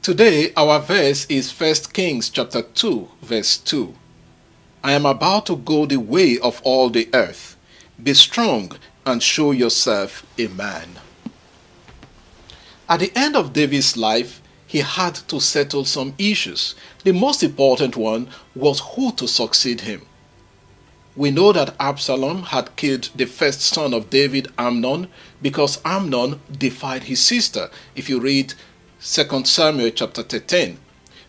Today our verse is 1 Kings chapter 2 verse 2. I am about to go the way of all the earth. Be strong and show yourself a man. At the end of David's life, he had to settle some issues. The most important one was who to succeed him. We know that Absalom had killed the first son of David, Amnon, because Amnon defied his sister. If you read 2 Samuel chapter 13.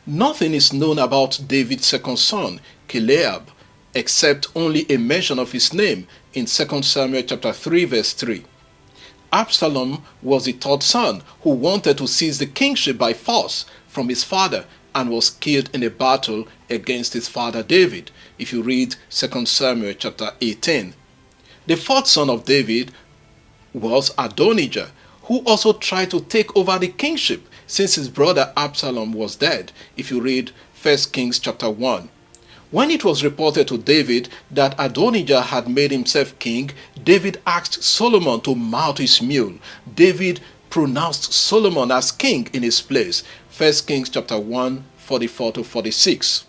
Nothing is known about David's second son, Kileab, except only a mention of his name in 2 Samuel chapter 3 verse 3. Absalom was the third son who wanted to seize the kingship by force from his father and was killed in a battle against his father David, if you read 2 Samuel chapter 18. The fourth son of David was Adonijah, who also tried to take over the kingship since his brother Absalom was dead, if you read 1 Kings chapter 1. When it was reported to David that Adonijah had made himself king, David asked Solomon to mount his mule. David pronounced Solomon as king in his place. 1 Kings chapter 1, 44 to 46.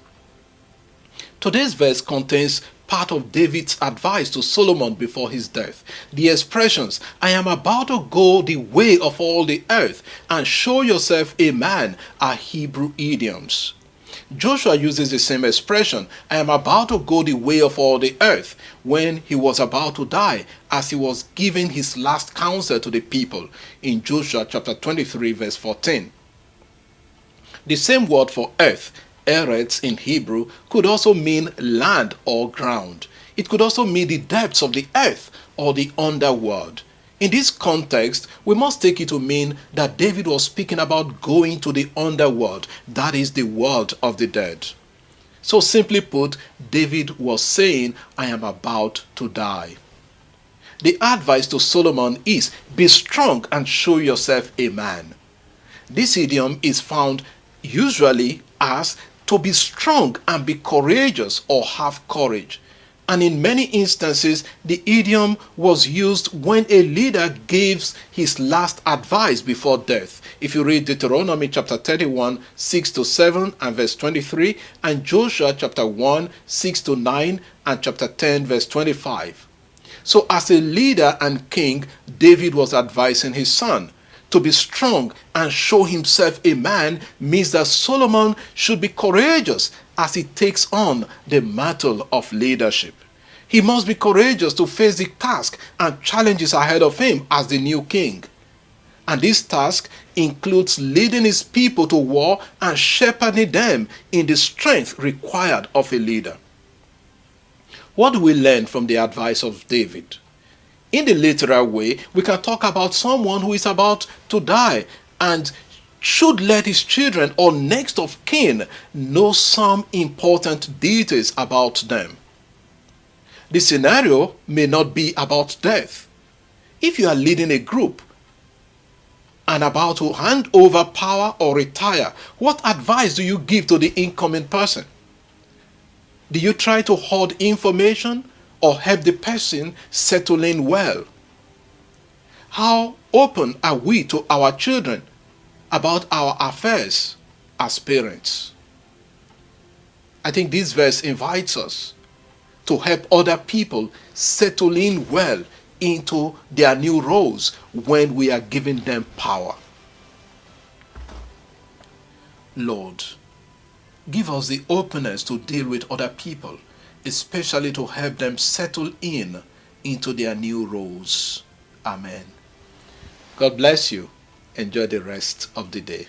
Today's verse contains part of David's advice to Solomon before his death. The expressions, I am about to go the way of all the earth and show yourself a man, are Hebrew idioms. Joshua uses the same expression, I am about to go the way of all the earth, when he was about to die, as he was giving his last counsel to the people in Joshua chapter 23 verse 14. The same word for earth, Eretz in Hebrew, could also mean land or ground. It could also mean the depths of the earth or the underworld. In this context, we must take it to mean that David was speaking about going to the underworld, that is the world of the dead. So simply put, David was saying, I am about to die. The advice to Solomon is, be strong and show yourself a man. This idiom is found usually as to be strong and be courageous or have courage. And in many instances, the idiom was used when a leader gives his last advice before death. If you read Deuteronomy chapter 31, 6 to 7 and verse 23, and Joshua chapter 1, 6 to 9 and chapter 10 verse 25. So as a leader and king, David was advising his son. To be strong and show himself a man means that Solomon should be courageous as he takes on the mantle of leadership. He must be courageous to face the task and challenges ahead of him as the new king. And this task includes leading his people to war and shepherding them in the strength required of a leader. What do we learn from the advice of David? In the literal way, we can talk about someone who is about to die and should let his children or next of kin know some important details about them. The scenario may not be about death. If you are leading a group and about to hand over power or retire, what advice do you give to the incoming person? Do you try to hoard information or help the person settle in well? How open are we to our children about our affairs as parents? I think this verse invites us to help other people settle in well into their new roles when we are giving them power. Lord, give us the openness to deal with other people, especially to help them settle in into their new roles. Amen. God bless you. Enjoy the rest of the day.